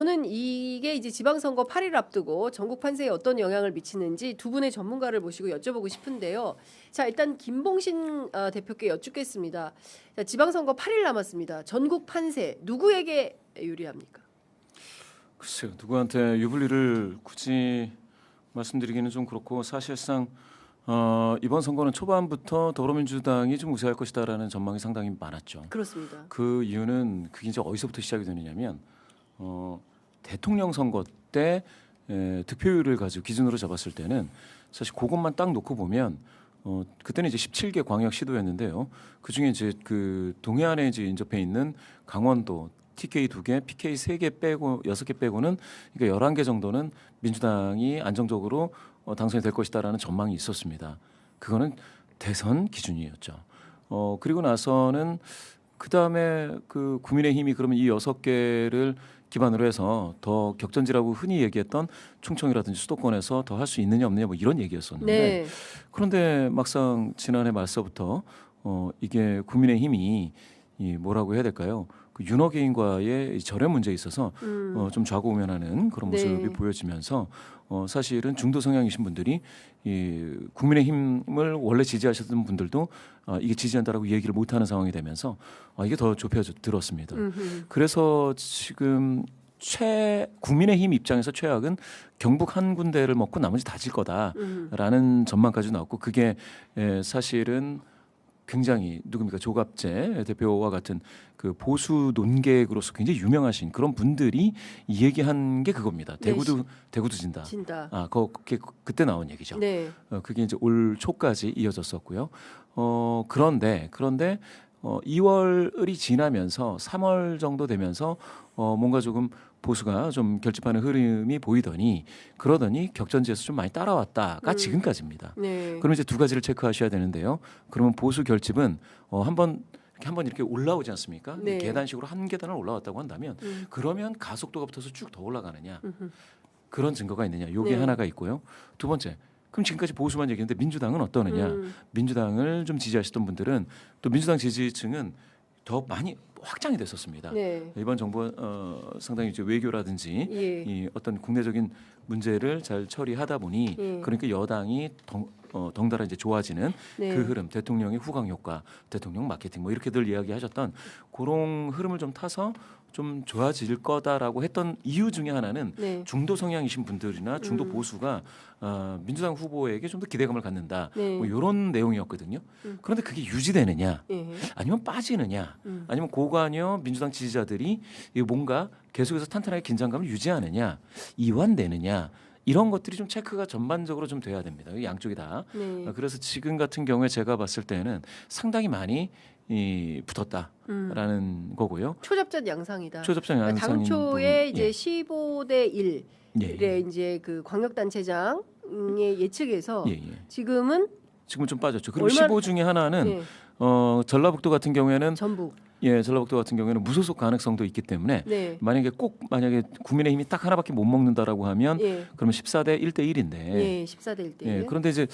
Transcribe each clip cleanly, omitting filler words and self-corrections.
저는 이게 이제 지방선거 8일 앞두고 전국 판세에 어떤 영향을 미치는지 두 분의 전문가를 모시고 여쭤보고 싶은데요. 자, 일단 김봉신 대표께 여쭙겠습니다. 자, 지방선거 8일 남았습니다. 전국 판세 누구에게 유리합니까? 글쎄요, 누구한테 유불리를 굳이 말씀드리기는 좀 그렇고 사실상 이번 선거는 초반부터 더불어민주당이 좀 우세할 것이다라는 전망이 상당히 많았죠. 그렇습니다. 그 이유는 그게 이제 어디서부터 시작이 되느냐면 대통령 선거 때 득표율을 가지고 기준으로 잡았을 때는 사실 그것만 딱 놓고 보면 그때는 이제 17개 광역 시도였는데요. 그 중에 이제 그 동해안에 이제 인접해 있는 강원도 TK 2개, PK 3개 빼고 6개 빼고는 그러니까 11개 정도는 민주당이 안정적으로 당선이 될 것이다라는 전망이 있었습니다. 그거는 대선 기준이었죠. 그리고 나서는 그 다음에 그 국민의힘이 그러면 이 6개를 기반으로 해서 더 격전지라고 흔히 얘기했던 충청이라든지 수도권에서 더 할 수 있느냐 없느냐 뭐 이런 얘기였었는데 네. 그런데 막상 지난해 말서부터 이게 국민의힘이 뭐라고 해야 될까요? 그 윤호 개인과의 절연 문제에 있어서 좀 좌고우면하는 그런 모습이 네. 보여지면서 사실은 중도 성향이신 분들이 이 국민의힘을 원래 지지하셨던 분들도 이게 지지한다라고 얘기를 못하는 상황이 되면서 이게 더 좁혀들었습니다. 그래서 지금 국민의힘 입장에서 최악은 경북 한 군데를 먹고 나머지 다 질 거다라는 전망까지 나왔고 그게 사실은 굉장히 누굽니까 조갑재 대표와 같은 그 보수 논객으로서 굉장히 유명하신 그런 분들이 이 얘기한 게 그겁니다. 네, 대구도 진다. 진다. 그때 나온 얘기죠. 네. 그게 이제 올 초까지 이어졌었고요. 그런데 2월이 지나면서 3월 정도 되면서 뭔가 조금 보수가 좀 결집하는 흐름이 보이더니 그러더니 격전지에서 좀 많이 따라왔다가 지금까지입니다. 네. 그럼 이제 두 가지를 체크하셔야 되는데요. 그러면 보수 결집은 한번 이렇게 올라오지 않습니까? 네. 계단식으로 한 계단을 올라왔다고 한다면 그러면 가속도가 붙어서 쭉 더 올라가느냐 그런 증거가 있느냐 요게 네. 하나가 있고요. 두 번째 그럼 지금까지 보수만 얘기했는데 민주당은 어떠느냐 민주당을 좀 지지하시던 분들은 또 민주당 지지층은 더 많이 확장이 됐었습니다. 네. 이번 정부 상당히 이제 외교라든지 예. 이 어떤 국내적인 문제를 잘 처리하다 보니 예. 그러니까 여당이 덩달아 이제 좋아지는 네. 그 흐름, 대통령의 후광 효과, 대통령 마케팅 뭐 이렇게들 이야기하셨던 그런 흐름을 좀 타서 좀 좋아질 거다라고 했던 이유 중에 하나는 네. 중도 성향이신 분들이나 중도 보수가 민주당 후보에게 좀 더 기대감을 갖는다. 네. 뭐 이런 내용이었거든요. 그런데 그게 유지되느냐, 예. 아니면 빠지느냐, 아니면 고관여 민주당 지지자들이 뭔가 계속해서 탄탄하게 긴장감을 유지하느냐, 이완되느냐. 이런 것들이 좀 체크가 전반적으로 좀 돼야 됩니다. 양쪽이 다. 네. 그래서 지금 같은 경우에 제가 봤을 때는 상당히 많이 붙었다라는 거고요. 초접전 양상이다. 초접전 그러니까 양상인 당초에 부분, 이제 15대 1의 예. 이제 그 광역단체장의 예측에서 예. 지금은 지금은 좀 빠졌죠. 그리고 얼마- 15 중에 하나는 예, 전라북도 같은 경우에는 전북. 전라북도 같은 경우에는 무소속 가능성도 있기 때문에 네. 만약에 국민의힘이 딱 하나밖에 못 먹는다라고 하면 예. 그러면 14대 1대 1인데 예, 14대 1대. 그런데 이제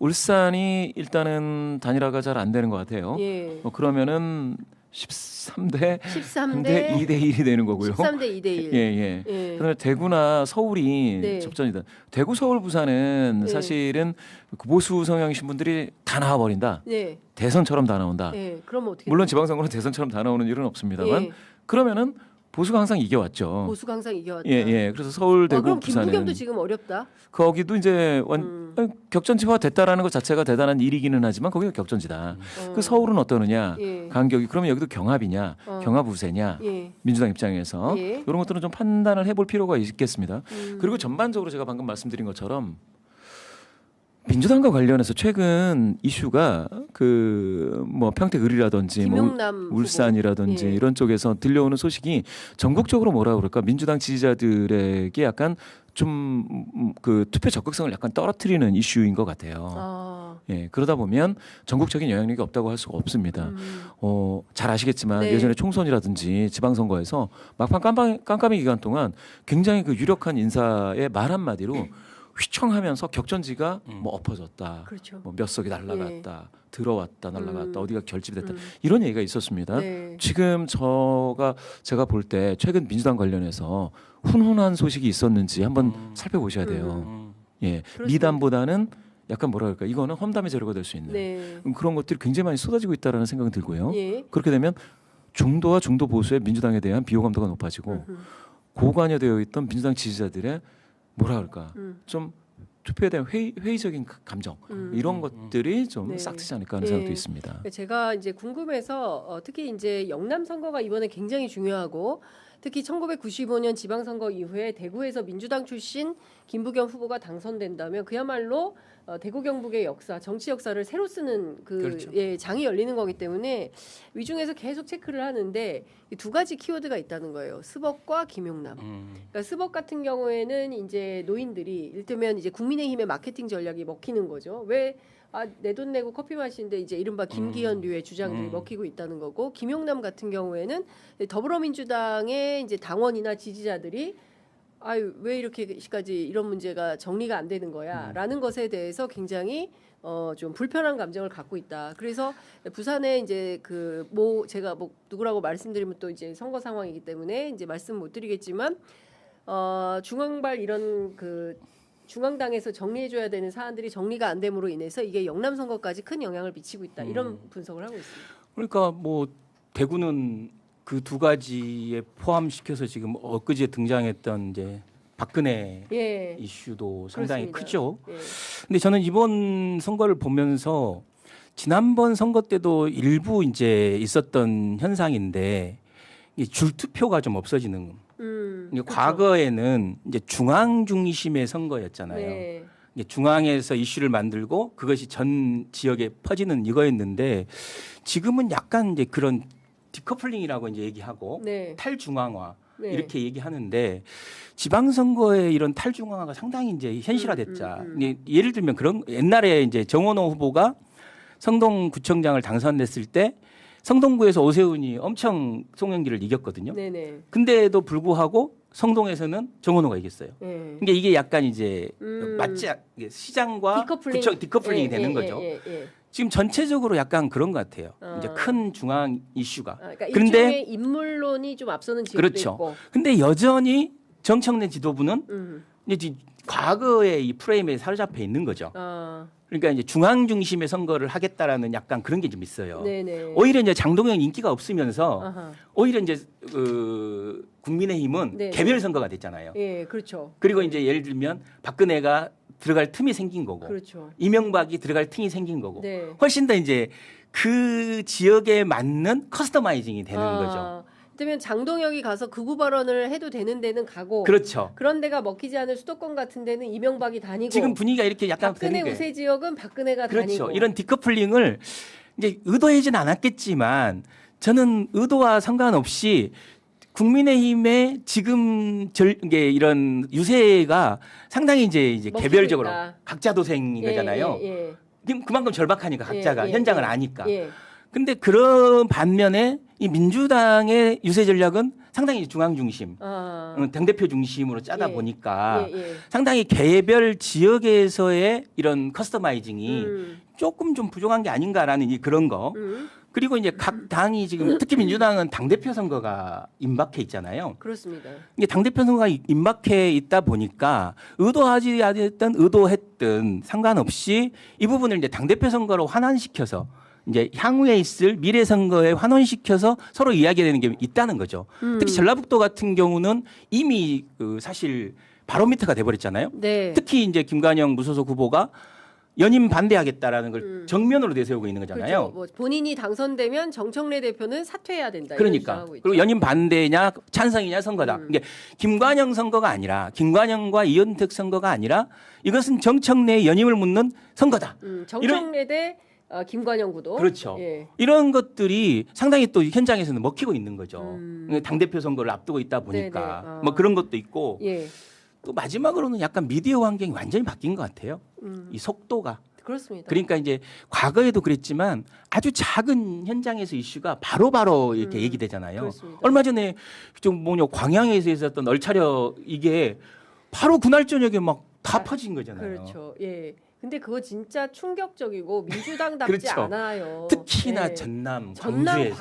울산이 일단은 단일화가 잘 안 되는 것 같아요. 예. 그러면은 13대 13대 2대 1이 되는 거고요. 13대 2대 1. 예. 예. 그다음에 대구나 서울이 네. 접전이다. 대구, 서울, 부산은 네. 사실은 보수 성향이신 분들이 다 나와 버린다. 네. 대선처럼 다 나온다. 예. 그럼 어떻게? 물론 지방선거는 대선처럼 다 나오는 일은 없습니다만 예. 그러면은 보수가 항상 이겨왔죠. 보수가 항상 이겨왔다. 예. 그래서 서울, 대구, 그럼 부산은 김부겸도 지금 어렵다. 거기도 이제 격전지화 됐다라는 것 자체가 대단한 일이기는 하지만 거기가 격전지다. 그 서울은 어떠느냐? 예. 간격이 그러면 여기도 경합이냐? 경합 우세냐? 예. 민주당 입장에서 예. 이런 것들은 좀 판단을 해볼 필요가 있겠습니다. 그리고 전반적으로 제가 방금 말씀드린 것처럼 민주당과 관련해서 최근 이슈가 그 뭐 평택을이라든지 뭐 김용남 울산이라든지 후보. 예. 이런 쪽에서 들려오는 소식이 전국적으로 뭐라 그럴까 민주당 지지자들에게 약간 좀 그 투표 적극성을 약간 떨어뜨리는 이슈인 것 같아요. 아. 그러다 보면 전국적인 영향력이 없다고 할 수가 없습니다. 잘 아시겠지만 네. 예전에 총선이라든지 지방선거에서 막판 깜깜이 기간 동안 굉장히 그 유력한 인사의 말 한마디로 휘청하면서 격전지가 뭐 엎어졌다, 그렇죠. 뭐 몇 석이 날아갔다, 들어왔다, 날아갔다, 어디가 결집됐다 음. 이런 얘기가 있었습니다. 네. 지금 제가 볼 때 최근 민주당 관련해서 훈훈한 소식이 있었는지 한번 살펴보셔야 돼요. 예, 그렇습니다. 미담보다는 약간 뭐라 그럴까, 이거는 험담의 재료가 될 수 있는 네. 그런 것들이 굉장히 많이 쏟아지고 있다라는 생각이 들고요. 예. 그렇게 되면 중도와 중도 보수의 민주당에 대한 비호감도가 높아지고 고관여되어 있던 민주당 지지자들의 뭐라 그럴까, 좀 투표에 대한 회의적인 감정 이런 것들이 좀 네. 싹트지 않을까 하는 예. 생각도 있습니다. 제가 이제 궁금해서 특히 이제 영남 선거가 이번에 굉장히 중요하고 특히 1995년 지방선거 이후에 대구에서 민주당 출신 김부겸 후보가 당선된다면 그야말로 대구 경북의 역사, 정치 역사를 새로 쓰는 그렇죠. 장이 열리는 거기 때문에 위중에서 계속 체크를 하는데 이 두 가지 키워드가 있다는 거예요. 스벅과 김용남. 그러니까 스벅 같은 경우에는 이제 노인들이 이를테면 이제 국민의힘의 마케팅 전략이 먹히는 거죠. 왜 내 돈 내고 커피 마시는데 이제 이른바 김기현류의 주장들이 먹히고 있다는 거고, 김용남 같은 경우에는 더불어민주당의 이제 당원이나 지지자들이 아유 왜 이렇게까지 이런 문제가 정리가 안 되는 거야라는 것에 대해서 굉장히 좀 불편한 감정을 갖고 있다. 그래서 부산에 이제 제가 뭐 누구라고 말씀드리면 또 이제 선거 상황이기 때문에 이제 말씀 못 드리겠지만 중앙발 이런 중앙당에서 정리해줘야 되는 사안들이 정리가 안 됨으로 인해서 이게 영남 선거까지 큰 영향을 미치고 있다. 이런 분석을 하고 있습니다. 그러니까 뭐 대구는 그 두 가지에 포함시켜서 지금 엊그제 등장했던 이제 박근혜 예. 이슈도 상당히 그렇습니다. 크죠. 예. 근데 저는 이번 선거를 보면서 지난번 선거 때도 일부 이제 있었던 현상인데 이 줄투표가 좀 없어지는. 이게 그렇죠. 과거에는 이제 중앙 중심의 선거였잖아요. 네. 이게 중앙에서 이슈를 만들고 그것이 전 지역에 퍼지는 이거였는데 지금은 약간 이제 그런 디커플링이라고 이제 얘기하고 네. 탈중앙화 네. 이렇게 얘기하는데 지방선거의 이런 탈중앙화가 상당히 이제 현실화됐자. 이게 예를 들면 그런 옛날에 이제 정원호 후보가 성동구청장을 당선됐을 때 성동구에서 오세훈이 엄청 송영길을 이겼거든요. 네네. 근데도 불구하고 성동에서는 정원호가 이겼어요. 네. 그러니까 이게 약간 이제 이게 시장과 디커플링. 구청 디커플링이 예, 되는 예, 거죠. 예, 예, 예. 지금 전체적으로 약간 그런 것 같아요. 어. 이제 큰 중앙 이슈가. 그러니까 그런데 일종의 인물론이 좀 앞서는 지역도 그렇죠. 있고. 근데 여전히 정청래 지도부는 음. 이제 과거의 이 프레임에 사로잡혀 있는 거죠. 그러니까 이제 중앙 중심의 선거를 하겠다라는 약간 그런 게 좀 있어요. 네네. 오히려 이제 장동영 인기가 없으면서 아하. 오히려 이제 국민의힘은 네. 개별 선거가 됐잖아요. 예, 그렇죠. 그리고 이제 예를 들면 박근혜가 들어갈 틈이 생긴 거고 그렇죠. 이명박이 들어갈 틈이 생긴 거고 네. 훨씬 더 이제 그 지역에 맞는 커스터마이징이 되는 거죠. 그러면 장동혁이 가서 극우 발언을 해도 되는 데는 가고 그렇죠. 그런 데가 먹히지 않을 수도권 같은 데는 이명박이 다니고 지금 분위기가 이렇게 약간 박근혜 되는 게 우세 지역은 박근혜가 그렇죠. 다니고 이런 디커플링을 이제 의도하진 않았겠지만 저는 의도와 상관없이 국민의힘의 지금 이게 이런 유세가 상당히 이제 먹히고 개별적으로 있다. 각자 도생인 거잖아요. 예, 그만큼 절박하니까 각자가 예, 현장을 예. 아니까. 예. 근데 그런 반면에 이 민주당의 유세 전략은 상당히 중앙 중심, 당대표 중심으로 짜다 예. 보니까 예, 예. 상당히 개별 지역에서의 이런 커스터마이징이 음. 조금 좀 부족한 게 아닌가라는 그런 거. 그리고 이제 각 당이 지금 특히 민주당은 당대표 선거가 임박해 있잖아요. 그렇습니다. 이게 당대표 선거가 임박해 있다 보니까 의도하지 않았든 의도했든 상관없이 이 부분을 이제 당대표 선거로 환원시켜서 이제 향후에 있을 미래 선거에 환원시켜서 서로 이야기되는 게 있다는 거죠. 특히 전라북도 같은 경우는 이미 사실 바로미터가 돼버렸잖아요. 네. 특히 이제 김관영 무소속 후보가 연임 반대하겠다라는 걸 정면으로 내세우고 있는 거잖아요. 그렇죠. 뭐 본인이 당선되면 정청래 대표는 사퇴해야 된다. 이런 그러니까 주장하고 있죠. 그리고 연임 반대냐 찬성이냐 선거다. 이게 김관영 선거가 아니라 김관영과 이현택 선거가 아니라 이것은 정청래의 연임을 묻는 선거다. 정청래 대 김관영 구도. 그렇죠. 예. 이런 것들이 상당히 또 현장에서는 먹히고 있는 거죠. 당 대표 선거를 앞두고 있다 보니까 네네. 뭐 그런 것도 있고 예. 또 마지막으로는 약간 미디어 환경이 완전히 바뀐 것 같아요. 이 속도가. 그렇습니다. 그러니까 이제 과거에도 그랬지만 아주 작은 현장에서 이슈가 바로바로 이렇게 얘기되잖아요. 그렇습니다. 얼마 전에 좀 광양에서 있었던 얼차려 이게 바로 그날 저녁에 막 다 퍼진 거잖아요. 그렇죠. 예. 근데 그거 진짜 충격적이고 민주당답지 그렇죠. 않아요. 특히나 예. 전남 전남 광주에서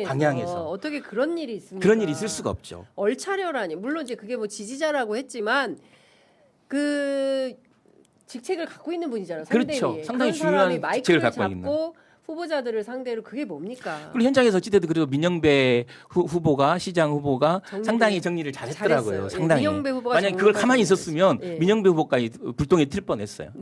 방향에서 어떻게 그런 일이 있습니까? 그런 일이 있을 수가 없죠. 얼차려라니. 물론 이제 그게 뭐 지지자라고 했지만 그 직책을 갖고 있는 분이잖아요. 그렇죠. 상대위에. 상당히 그런 사람이 중요한 마이크를 직책을 갖고 잡고 후보자들을 상대로 그게 뭡니까? 그리고 현장에서 어찌됐든 그래도 민영배 후보가 시장 후보가 정리를- 상당히 정리를 잘했더라고요. 잘했어요. 예, 상당히. 민영배 후보가 만약 그걸 정리까지 가만히 했어요. 있었으면 예. 민영배 후보까지 불똥에 튈 뻔했어요.